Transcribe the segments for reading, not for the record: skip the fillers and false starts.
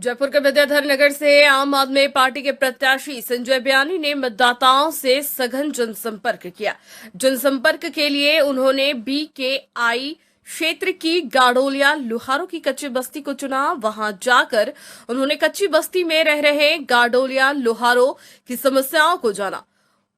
जयपुर के विद्याधर नगर से आम आदमी पार्टी के प्रत्याशी संजय बयानी ने मतदाताओं से सघन जनसंपर्क किया। जनसंपर्क के लिए उन्होंने BKI क्षेत्र की गाडोलिया लुहारों की कच्ची बस्ती को चुना। वहां जाकर उन्होंने कच्ची बस्ती में रह रहे गाडोलिया लुहारों की समस्याओं को जाना।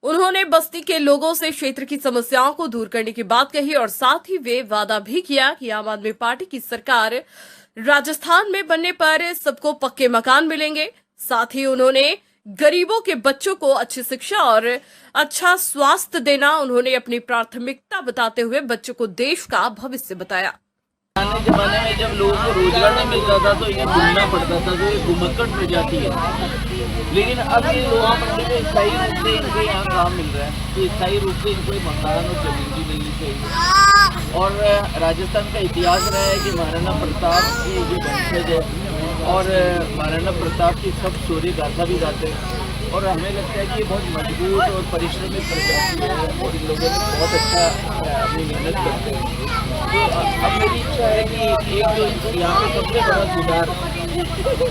उन्होंने बस्ती के लोगों से क्षेत्र की समस्याओं को दूर करने की बात कही और साथ ही वे वादा भी किया कि आम आदमी पार्टी की सरकार राजस्थान में बनने पर सबको पक्के मकान मिलेंगे। साथ ही उन्होंने गरीबों के बच्चों को अच्छी शिक्षा और अच्छा स्वास्थ्य देना उन्होंने अपनी प्राथमिकता बताते हुए बच्चों को देश का भविष्य बताया। पुराने जमाने में जब लोगों को रोजगार नहीं मिलता था तो इन्हें घूमना पड़ता था, तो ये घुमक्कड़ प्रजाति है। लेकिन अब ये लोहा मंडी में स्थायी रूप से इनको यहाँ काम मिल रहा है, तो स्थायी रूप से इनको मकान और जमीन भी मिलनी चाहिए। और राजस्थान का इतिहास रहा है कि महाराणा प्रताप की जो वंशज है और महाराणा प्रताप की सब शौर्य गाथा भी गाते हैं। और हमें लगता है कि ये बहुत मजबूत और परिश्रमी प्रजाति है और इन लोगों ने बहुत अच्छा अपनी मेहनत करते हैं। तो अब मेरी इच्छा है कि एक जो यहाँ पे सबसे बड़ा सुधार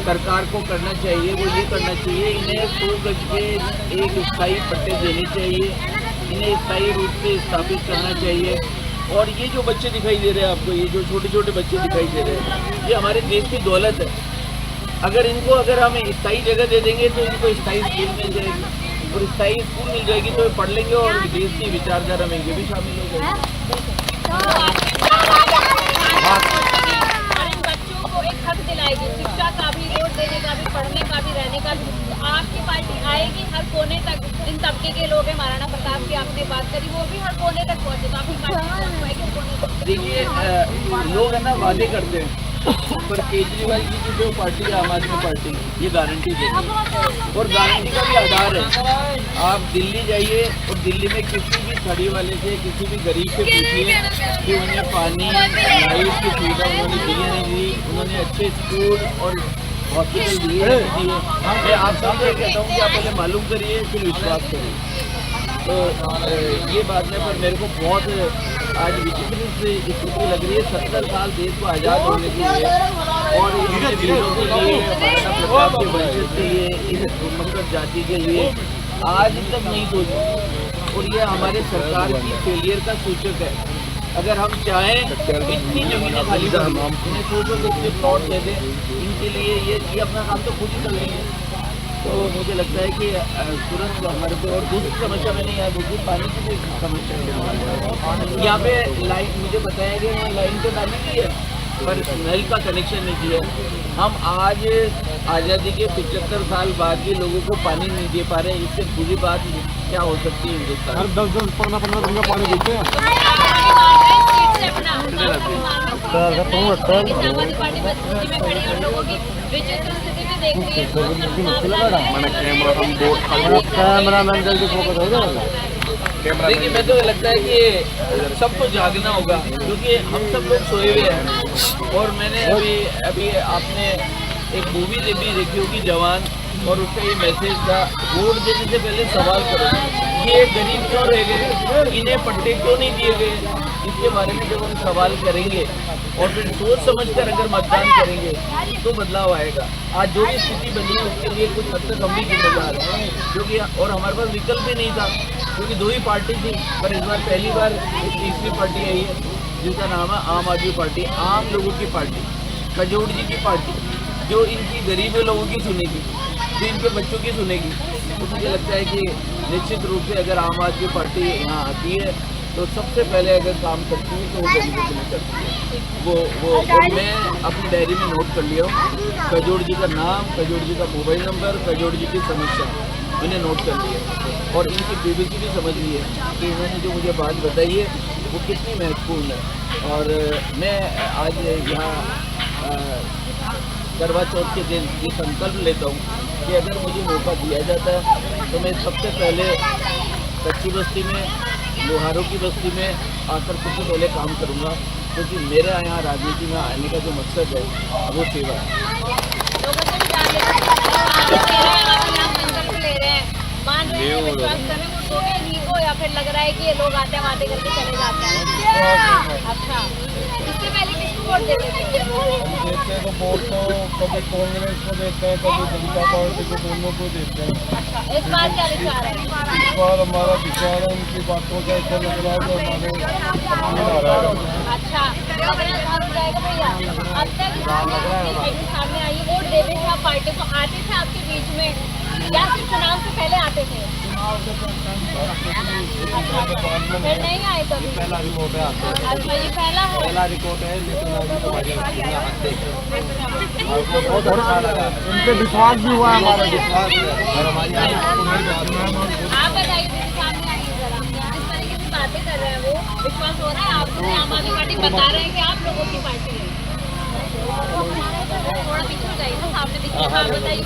सरकार को करना चाहिए वो ये करना चाहिए, इन्हें 100 गज के एक स्थायी पट्टे देने चाहिए, इन्हें स्थायी रूप से स्थापित करना चाहिए। और ये जो बच्चे दिखाई दे रहे हैं आपको, ये जो छोटे छोटे बच्चे दिखाई दे रहे हैं, ये हमारे देश की दौलत है। अगर हम स्थायी जगह दे देंगे तो इनको स्थायी स्कूल मिल जाएगी और स्थायी स्कूल मिल जाएगी तो पढ़ लेंगे और देश की विचारधारा में ये भी शामिल हो जाएगी। बच्चों को एक हक दिलाएगी, शिक्षा का भी, वोट देने का भी, पढ़ने का भी, रहने का भी। आपकी पार्टी आएगी हर कोने तक। इन तबके के लोग हैं, महाराणा प्रताप की आपने बात करी, वो भी हर कोने तक पहुंचे। तो आपकी पार्टी देखिए, लोग है ना वादे करते हैं, पर केजरीवाल की जो पार्टी है आम आदमी पार्टी, ये गारंटी देती है और गारंटी का भी आधार है। आप दिल्ली जाइए और दिल्ली में किसी भी खड़ी वाले से, किसी भी गरीब से पूछिए कि उन्हें पानी, लाइट की सुविधा उन्होंने दी नहीं दी, उन्होंने अच्छे स्कूल और हॉस्पिटल दिए नहीं दिए। मैं आप सबसे कहता हूँ कि आप पहले मालूम करिए फिर विश्वास करिए। तो ये बात है, पर मेरे को बहुत आज विचित्र से स्थिति लग रही है। 70 साल देश को आज़ाद होने के लिए और इनके वीरों के लिए, महाराणा प्रताप के वंशज के लिए, इस घुमक्कड़ जाति के लिए आज तक नहीं सोचा और ये हमारे सरकार की फेलियर का सूचक है। अगर हम चाहें इतनी जमीनें खाली कर इन्हें 100 गज के प्लॉट दे दें, इनके लिए ये अपना काम तो खुद ही कर लेंगे। तो मुझे लगता है कि तुरंत हमारे को और दूसरी समस्या में नहीं आया, दूसरी पानी की भी समस्या है। यहाँ पे लाइन मुझे बताया गया लाइन तो डाली गई है पर नल का कनेक्शन नहीं दिया। हम आज आज़ादी के 75 साल बाद भी लोगों को पानी नहीं दे पा रहे, इससे बुरी बात क्या हो सकती है हिंदुस्तान? हर 10-10, 15-15 दिन का पानी देते हैं। देखिए, मैं तो लगता है कि सबको जागना होगा क्योंकि हम सब लोग सोए हुए हैं। और मैंने अभी आपने एक मूवी भी देखी होगी जवान, और उसका ये मैसेज था, वोट देने से पहले सवाल करो, ये गरीब क्यों रह गए, इन्हें पट्टे क्यों नहीं दिए गए। इसके बारे में जब हम सवाल करेंगे और फिर सोच समझकर अगर मतदान करेंगे तो बदलाव आएगा। आज जो भी स्थिति बनी है उसके लिए कुछ हद तक हम भी जिम्मेदार हैं, क्योंकि और हमारे पास विकल्प भी नहीं था क्योंकि 2 ही पार्टी थी। पर इस बार पहली बार एक तीसरी पार्टी आई है जिसका नाम है आम आदमी पार्टी, आम लोगों की पार्टी, कजोड़ जी की पार्टी, जो इनकी गरीब लोगों की सुनेगी, जो इनके बच्चों की सुनेगी। तो मुझे लगता है कि निश्चित रूप से अगर आम आदमी पार्टी यहाँ आती है तो सबसे पहले अगर काम करती है तो वो गरीबों के लिए करती है। वो मैं अपनी डायरी में नोट कर लिया हूँ, कजोड़ जी का नाम, कजोड़ जी का मोबाइल नंबर, कजोड़ जी की समस्या मैंने नोट कर लिया और इनकी BBC भी समझ ली है कि इन्होंने जो मुझे बात बताई है वो कितनी महत्वपूर्ण है। और मैं आज यहाँ करवा चौथ के दिन ये संकल्प लेता हूँ कि अगर मुझे मौका दिया जाता है तो मैं सबसे पहले कच्ची बस्ती में, लोहारों की बस्ती में आकर सबसे पहले काम करूँगा, क्योंकि मेरा यहाँ राजनीति में आने का जो मकसद है वो सेवा है। या फिर लग रहा है कि ये लोग आते हैं वादे करके चले जाते हैं? अच्छा, इससे पहले वोट देते थे? देते तो वोट तो कभी कांग्रेस को देते हैं, कभी जनता पार्टी को, दोनों को देते हैं। अच्छा, इस बार क्या विचार है? इस बार हमारा विचार है, उनकी बातों का ऐसा लग रहा है जो हमारे आ रहा है। अच्छा, लग रहा है हार हो जाएगा भैया। अब तक आपकी सामने आई वोट देते थे आप पार्टी को, आते थे आपके बीच में या फिर चुनाव से पहले आते थे? फिर नहीं आए कभी? पहला रिपोर्ट है आपका। अच्छा, ये पहला है? पहला रिपोर्ट है, लेकिन बहुत अच्छा लगा, उनपे विश्वास भी हुआ, हमारा विश्वास आप बताइए, मेरे सामने आइए जरा, जिस तरीके से बातें कर रहे हैं वो विश्वास हो रहा है आपको? आम आदमी पार्टी बता रहे हैं कि आप लोगों की पार्टी है। थोड़ा पीछे हो जाइए ना, सामने दिखिए। हाँ बताइए,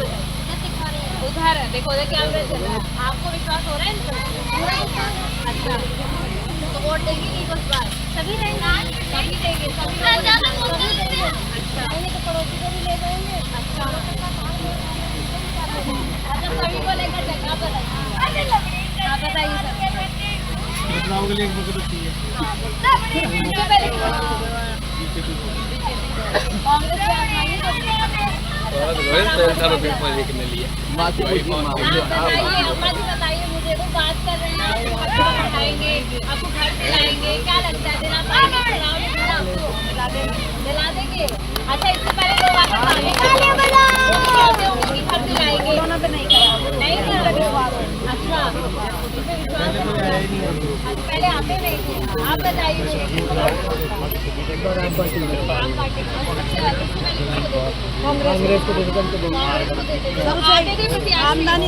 उधर है, देखो उधर क्या चल रहा है। आपको विश्वास हो रहा है इन पर? अच्छा, तो वोट देंगे कि इस बार? सभी देंगे, सभी देंगे, सभी देंगे। अच्छा, तो पड़ोसी को भी ले जाएंगे। अच्छा, अच्छा, सभी को लेकर जाएंगे। आप बताइए सर। के लिए एक वक्त चाहिए। कांग्रेस के आजमाइए बताइए मुझे, वो बात कर रहे हैं आपको घर पे बैठाएंगे, आपको घर पे लाएंगे, क्या लगता है दिला पाएंगे? आपको दिला देंगे? अच्छा, इससे पहले लोग आकर कहते होंगे कि घर पे लाएंगे, उन्होंने पे नहीं करा। अच्छा, इस पे विश्वास है? पहले आते नहीं थे। आप बताइए, कांग्रेस को आमदनी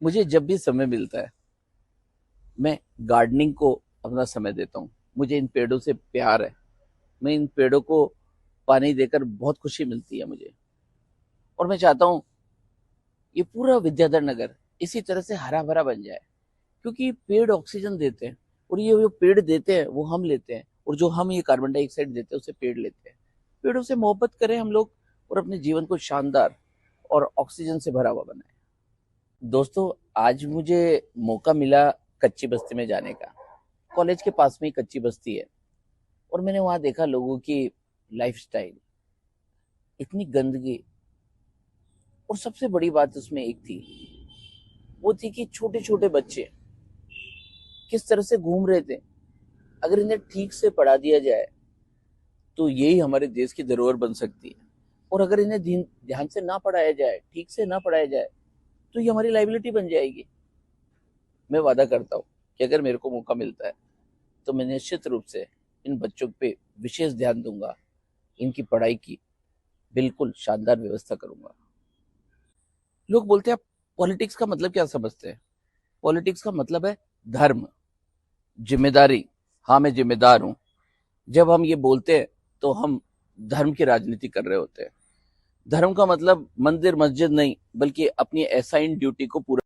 मुझे जब भी समय मिलता है मैं गार्डनिंग को अपना समय देता हूँ। मुझे इन पेड़ों से प्यार है, मैं इन पेड़ों को पानी देकर बहुत खुशी मिलती है मुझे, और मैं चाहता हूँ ये पूरा विद्याधर नगर इसी तरह से हरा भरा बन जाए, क्योंकि पेड़ ऑक्सीजन देते हैं और ये जो पेड़ देते हैं वो हम लेते हैं, और जो हम ये कार्बन डाइऑक्साइड देते हैं उसे पेड़ लेते हैं। पेड़ों से मोहब्बत करें हम लोग और अपने जीवन को शानदार और ऑक्सीजन से भरा हुआ बनाएं। दोस्तों, आज मुझे मौका मिला कच्ची बस्ती में जाने का। कॉलेज के पास में ही कच्ची बस्ती है, और मैंने वहां देखा लोगों की लाइफस्टाइल, इतनी गंदगी, और सबसे बड़ी बात उसमें एक थी, वो थी कि छोटे छोटे बच्चे किस तरह से घूम रहे थे। अगर इन्हें ठीक से पढ़ा दिया जाए तो यही हमारे देश की धरोहर बन सकती है, और अगर इन्हें ध्यान से ना पढ़ाया जाए, ठीक से ना पढ़ाया जाए, तो ये हमारी लाइबिलिटी बन जाएगी। मैं वादा करता हूँ कि अगर मेरे को मौका मिलता है तो मैं निश्चित रूप से इन बच्चों पे विशेष ध्यान दूंगा, इनकी पढ़ाई की बिल्कुल शानदार व्यवस्था करूंगा। लोग बोलते हैं आप पॉलिटिक्स का मतलब क्या समझते हैं? पॉलिटिक्स का मतलब है धर्म, जिम्मेदारी। हाँ, मैं जिम्मेदार हूं। जब हम ये बोलते हैं तो हम धर्म की राजनीति कर रहे होते हैं। धर्म का मतलब मंदिर मस्जिद नहीं, बल्कि अपनी असाइन ड्यूटी को पूरा।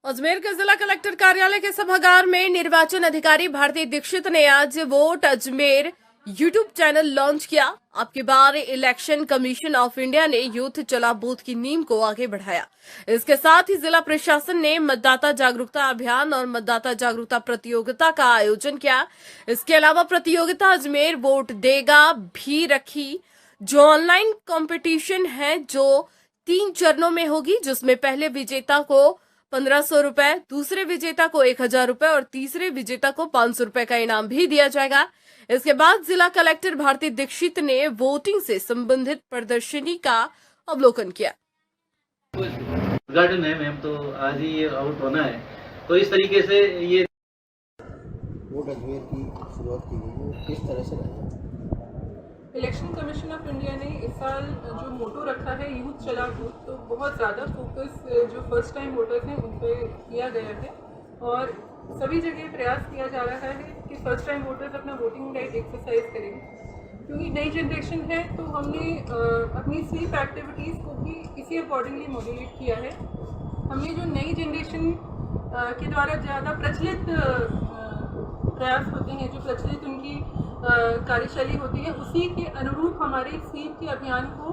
अजमेर के जिला कलेक्टर कार्यालय के सभागार में निर्वाचन अधिकारी भारती दीक्षित ने आज vote Ajmer YouTube channel launch किया। आपकी बार इलेक्शन कमीशन ऑफ इंडिया ने यूथ चला बूथ की नींव को आगे बढ़ाया। इसके साथ ही जिला प्रशासन ने मतदाता जागरूकता अभियान और मतदाता जागरूकता प्रतियोगिता का आयोजन किया। इसके अलावा प्रतियोगिता अजमेर वोट देगा भी रखी, जो ऑनलाइन कंपटीशन है, जो 3 चरणों में होगी, जिसमें पहले विजेता को 1500 रुपए, दूसरे विजेता को 1000 रुपए और तीसरे विजेता को 500 रुपए का इनाम भी दिया जाएगा। इसके बाद जिला कलेक्टर भारती दीक्षित ने वोटिंग से संबंधित प्रदर्शनी का अवलोकन किया। उद्घाटन है मैम, तो आज ही ये आउट होना है, तो इस तरीके से ये वोट अजमेर की शुरुआत की गई है, किस तरह से रहेगा? इलेक्शन कमीशन ऑफ इंडिया ने इस साल जो मोटो रखा है यूथ चला बूथ, तो बहुत ज़्यादा फोकस जो फर्स्ट टाइम वोटर्स हैं उन पर किया गया है, और सभी जगह प्रयास किया जा रहा है कि फर्स्ट टाइम वोटर्स अपना वोटिंग राइट एक्सरसाइज करें। क्योंकि नई जनरेशन है तो हमने अपनी स्वीप एक्टिविटीज़ को भी इसी अकॉर्डिंगली मॉड्यूलेट किया है। हमने जो नई जनरेशन के द्वारा ज़्यादा प्रचलित प्रयास होते हैं, जो प्रचलित उनकी कार्यशैली होती है, उसी के अनुरूप हमारे स्वीप के अभियान को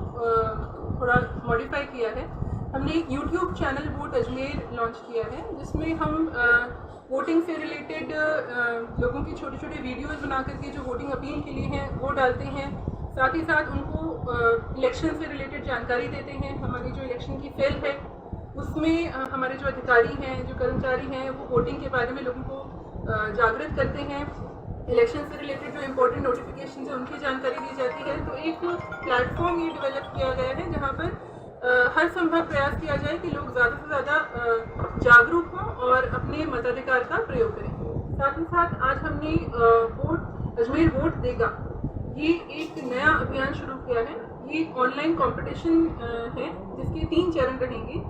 थोड़ा मॉडिफाई किया है। हमने एक YouTube channel vote Ajmer launch किया है, जिसमें हम वोटिंग से रिलेटेड लोगों की छोटे छोटे वीडियोस बना करके जो वोटिंग अपील के लिए हैं वो डालते हैं। साथ ही साथ उनको इलेक्शन से रिलेटेड जानकारी देते हैं। हमारी जो इलेक्शन की सेल है उसमें हमारे जो अधिकारी हैं, जो कर्मचारी हैं, वो वोटिंग के बारे में लोगों को जागृत करते हैं। इलेक्शन से रिलेटेड जो इम्पोर्टेंट नोटिफिकेशन है उनकी जानकारी दी जाती है। तो एक प्लेटफॉर्म ये डेवलप किया गया है जहाँ पर हर संभव प्रयास किया जाए कि लोग ज़्यादा से ज़्यादा जागरूक हों और अपने मताधिकार का प्रयोग करें। साथ ही साथ आज हमने अजमेर वोट देगा ये एक नया अभियान शुरू किया है। ये ऑनलाइन कंपटीशन है जिसके 3 चरण रहेंगे।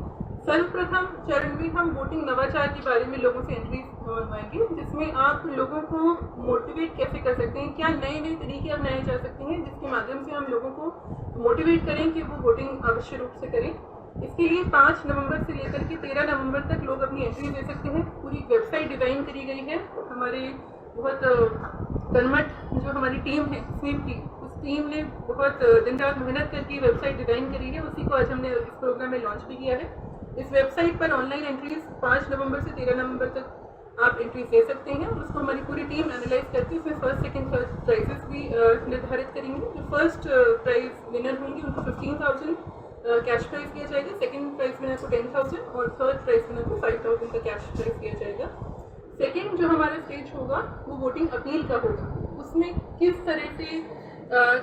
सर्वप्रथम चरण में हम वोटिंग नवाचार के बारे में लोगों से एंट्री बनवाएंगे, जिसमें आप लोगों को मोटिवेट कैसे कर सकते हैं, क्या नए नए तरीके अपनाए जा सकते हैं जिसके माध्यम से हम लोगों को मोटिवेट करें कि वो वोटिंग अवश्य रूप से करें। इसके लिए 5 नवंबर से लेकर के 13 नवंबर तक लोग अपनी एंट्री दे सकते हैं। पूरी वेबसाइट डिज़ाइन करी गई है। हमारे बहुत कर्मठ जो हमारी टीम है स्वीप की, उस टीम ने बहुत दिन रात मेहनत करके वेबसाइट डिज़ाइन करी है। उसी को आज हमने इस प्रोग्राम में लॉन्च भी किया है। इस वेबसाइट पर ऑनलाइन एंट्रीज 5 नवंबर से 13 नवंबर तक आप एंट्रीज दे सकते हैं और उसको हमारी पूरी टीम एनालाइज करके उसमें फर्स्ट सेकंड थर्ड प्राइजेस भी निर्धारित करेंगे। जो फर्स्ट प्राइज विनर होंगे उनको 15,000 कैश प्राइज दिया जाएगा, सेकंड प्राइज विनर को 10,000 और थर्ड प्राइज विनर को 5,000 का कैश प्राइज दिया जाएगा। सेकंड जो हमारा स्टेज होगा वो वोटिंग अपील का होगा। उसमें किस तरह से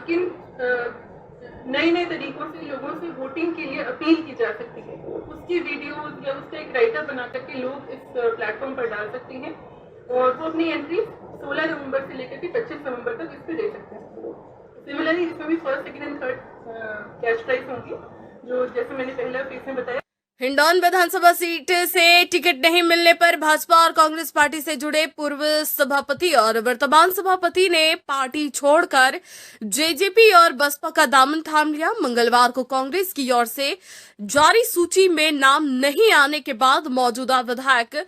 किन नए नए तरीकों से लोगों से वोटिंग के लिए अपील की जा सकती है, उसकी वीडियोस या उसका एक राइटर बना करके लोग इस प्लेटफॉर्म पर डाल सकते हैं और वो अपनी एंट्री 16 नवंबर से लेकर के 25 नवंबर तक इस पर दे सकते हैं। सिमिलरली इसमें भी first second and third cash prize होंगी, जो जैसे मैंने पहला फेज में बताया। हिंडौन विधानसभा सीट से टिकट नहीं मिलने पर भाजपा और कांग्रेस पार्टी से जुड़े पूर्व सभापति और वर्तमान सभापति ने पार्टी छोड़कर जेजेपी और बसपा का दामन थाम लिया। मंगलवार को कांग्रेस की ओर से जारी सूची में नाम नहीं आने के बाद मौजूदा विधायक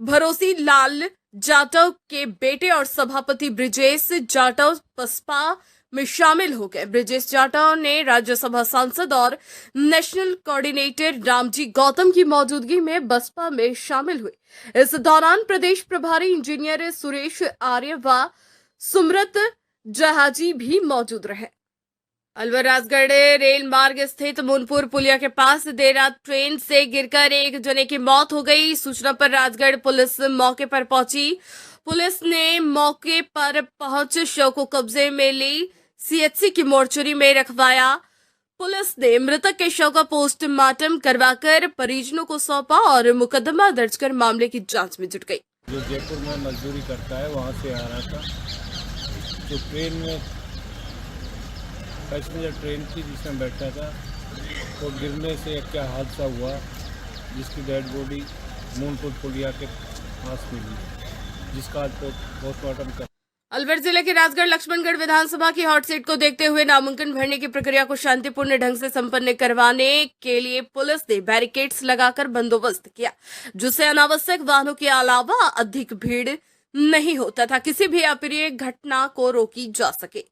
भरोसी लाल जाटव के बेटे और सभापति ब्रिजेश जाटव बसपा में शामिल हो गए। ब्रिजेश जाटव ने राज्यसभा सांसद और नेशनल कोऑर्डिनेटर रामजी गौतम की मौजूदगी में बसपा में शामिल हुए। इस दौरान प्रदेश प्रभारी इंजीनियर सुरेश आर्य व सुमरत जहाजी भी मौजूद रहे। अलवर राजगढ़ रेल मार्ग स्थित मुनपुर पुलिया के पास देर रात ट्रेन से गिरकर एक जने की मौत हो गई। सूचना पर राजगढ़ पुलिस मौके पर पहुंची। पुलिस ने मौके पर पहुंच शव को कब्जे में ली, सीएचसी की मोर्चरी में रखवाया। पुलिस ने मृतक के शव का पोस्टमार्टम करवाकर परिजनों को सौंपा और मुकदमा दर्ज कर मामले की जांच में जुट गई। जो जयपुर में मजदूरी करता है वहाँ से आ रहा था, जो ट्रेन में पैसेंजर ट्रेन थी जिसमें बैठा था, तो गिरने से क्या हादसा हुआ जिसकी डेड बॉडी मूनपुर पुलिया के पास मिली, जिसका आज पोस्टमार्टम कर। अलवर जिले के राजगढ़ लक्ष्मणगढ़ विधानसभा की हॉट सीट को देखते हुए नामांकन भरने की प्रक्रिया को शांतिपूर्ण ढंग से संपन्न करवाने के लिए पुलिस ने बैरिकेड्स लगाकर बंदोबस्त किया, जिससे अनावश्यक वाहनों के अलावा अधिक भीड़ नहीं होता था, किसी भी अप्रिय घटना को रोकी जा सके।